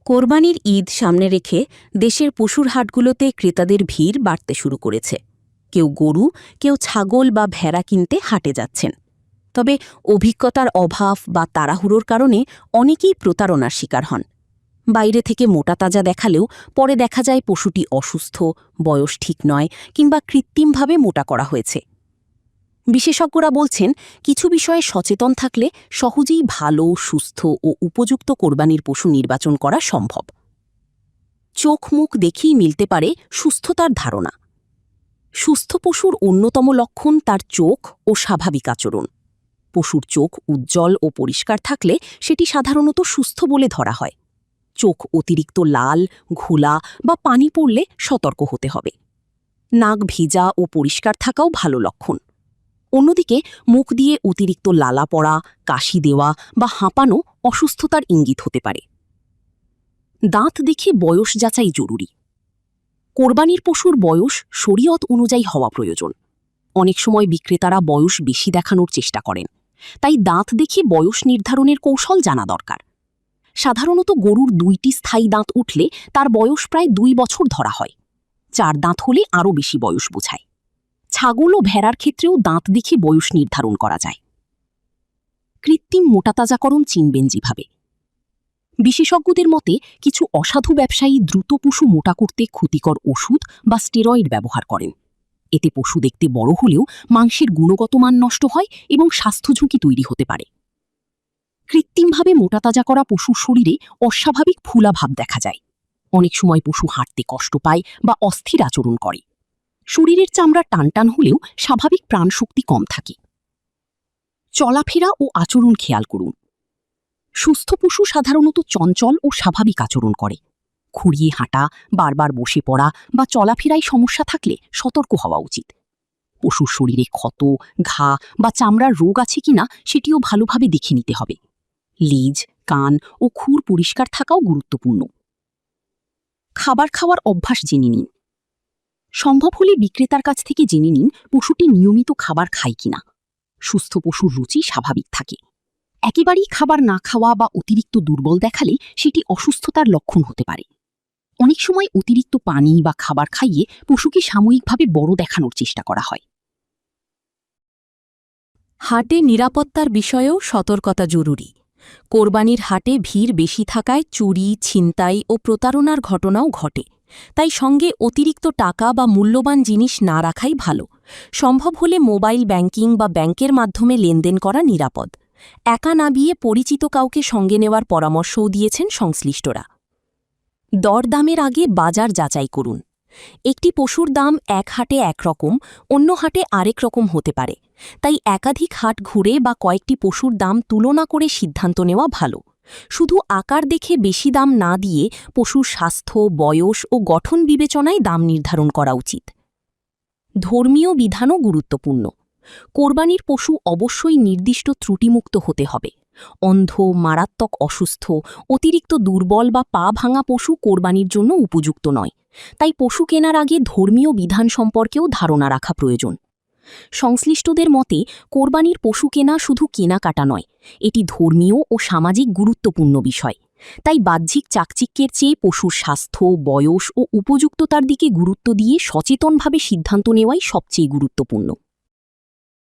কোরবানির ঈদ সামনে রেখে দেশের পশুর হাটগুলোতে ক্রেতাদের ভিড় বাড়তে শুরু করেছে। কেউ গরু, কেউ ছাগল বা ভেড়া কিনতে হাটে যাচ্ছেন। তবে অভিজ্ঞতার অভাব বা তাড়াহুড়োর কারণে অনেকেই প্রতারণার শিকার হন। বাইরে থেকে মোটাতাজা দেখালেও পরে দেখা যায় পশুটি অসুস্থ, বয়স ঠিক নয় কিংবা কৃত্রিমভাবে মোটা করা হয়েছে। বিশেষজ্ঞরা বলছেন, কিছু বিষয়ে সচেতন থাকলে সহজেই ভালো, সুস্থ ও উপযুক্ত কোরবানির পশু নির্বাচন করা সম্ভব। চোখ মুখ দেখেই মিলতে পারে সুস্থতার ধারণা। সুস্থ পশুর অন্যতম লক্ষণ তার চোখ ও স্বাভাবিক আচরণ। পশুর চোখ উজ্জ্বল ও পরিষ্কার থাকলে সেটি সাধারণত সুস্থ বলে ধরা হয়। চোখ অতিরিক্ত লাল, ঘোলা বা পানি পড়লে সতর্ক হতে হবে। নাক ভিজা ও পরিষ্কার থাকাও ভালো লক্ষণ। অন্যদিকে মুখ দিয়ে অতিরিক্ত লালা পড়া, কাশি দেওয়া বা হাঁপানো অসুস্থতার ইঙ্গিত হতে পারে। দাঁত দেখে বয়স যাচাই জরুরি। কোরবানির পশুর বয়স শরীয়ত অনুযায়ী হওয়া প্রয়োজন। অনেক সময় বিক্রেতারা বয়স বেশি দেখানোর চেষ্টা করেন, তাই দাঁত দেখে বয়স নির্ধারণের কৌশল জানা দরকার। সাধারণত গরুর 2টি স্থায়ী দাঁত উঠলে তার বয়স প্রায় 2 বছর ধরা হয়। 4 দাঁত হলে আরও বেশি বয়স বোঝায়। ছাগল ও ভেড়ার ক্ষেত্রেও দাঁত দেখে বয়স নির্ধারণ করা যায়। কৃত্রিম মোটাতাজাকরণ চিনবেন যেভাবে। বিশেষজ্ঞদের মতে কিছু অসাধু ব্যবসায়ী দ্রুত পশু মোটা করতে ক্ষতিকর ওষুধ বা স্টেরয়েড ব্যবহার করেন। এতে পশু দেখতে বড় হলেও মাংসের গুণগত মান নষ্ট হয় এবং স্বাস্থ্য ঝুঁকি তৈরি হতে পারে। কৃত্রিমভাবে মোটাতাজা করা পশুর শরীরে অস্বাভাবিক ফুলা ভাব দেখা যায়। অনেক সময় পশু হাঁটতে কষ্ট পায় বা অস্থির আচরণ করে। শরীরের চামড়া টানটান হলেও স্বাভাবিক প্রাণশক্তি কম থাকে। চলাফেরা ও আচরণ খেয়াল করুন। সুস্থ পশু সাধারণত চঞ্চল ও স্বাভাবিক আচরণ করে। খুঁড়িয়ে হাঁটা, বারবার বসে পড়া বা চলাফেরায় সমস্যা থাকলে সতর্ক হওয়া উচিত। পশুর শরীরে ক্ষত, ঘা বা চামড়ার রোগ আছে কিনা সেটিও ভালোভাবে দেখে নিতে হবে। লেজ, কান ও খুর পরিষ্কার থাকাও গুরুত্বপূর্ণ। খাবার খাওয়ার অভ্যাস জেনে নিন। সম্ভব হলে বিক্রেতার কাছ থেকে জেনে নিন পশুটি নিয়মিত খাবার খায় কিনা। সুস্থ পশুর রুচি স্বাভাবিক থাকে। একেবারেই খাবার না খাওয়া বা অতিরিক্ত দুর্বল দেখালে সেটি অসুস্থতার লক্ষণ হতে পারে। অনেক সময় অতিরিক্ত পানি বা খাবার খাইয়ে পশুকে সাময়িকভাবে বড় দেখানোর চেষ্টা করা হয়। হাটে নিরাপত্তার বিষয়েও সতর্কতা জরুরি। কোরবানির হাটে ভিড় বেশি থাকায় চুরি, ছিনতাই ও প্রতারণার ঘটনাও ঘটে। তাই সঙ্গে অতিরিক্ত টাকা বা মূল্যবান জিনিস না রাখাই ভালো। সম্ভব হলে মোবাইল ব্যাংকিং বা ব্যাংকের মাধ্যমে লেনদেন করা নিরাপদ। একা না গিয়ে পরিচিত কাউকে সঙ্গে নেওয়ার পরামর্শও দিয়েছেন সংশ্লিষ্টরা। দরদামের আগে বাজার যাচাই করুন। একটি পশুর দাম এক হাটে একরকম, অন্য হাটে আরেক রকম হতে পারে। তাই একাধিক হাট ঘুরে বা কয়েকটি পশুর দাম তুলনা করে সিদ্ধান্ত নেওয়া ভালো। শুধু আকার দেখে বেশি দাম না দিয়ে পশুর স্বাস্থ্য, বয়স ও গঠন বিবেচনায় দাম নির্ধারণ করা উচিত। ধর্মীয় বিধানও গুরুত্বপূর্ণ। কোরবানির পশু অবশ্যই নির্দিষ্ট ত্রুটিমুক্ত হতে হবে। অন্ধ, মারাত্মক অসুস্থ, অতিরিক্ত দুর্বল বা পা ভাঙা পশু কোরবানির জন্য উপযুক্ত নয়। তাই পশু কেনার আগে ধর্মীয় বিধান সম্পর্কেও ধারণা রাখা প্রয়োজন। সংশ্লিষ্টদের মতে কোরবানির পশু কেনা শুধু কেনাকাটা নয়, এটি ধর্মীয় ও সামাজিক গুরুত্বপূর্ণ বিষয়। তাই বাহ্যিক চাকচিক্যের চেয়ে পশুর স্বাস্থ্য, বয়স ও উপযুক্ততার দিকে গুরুত্ব দিয়ে সচেতনভাবে সিদ্ধান্ত নেওয়াই সবচেয়ে গুরুত্বপূর্ণ।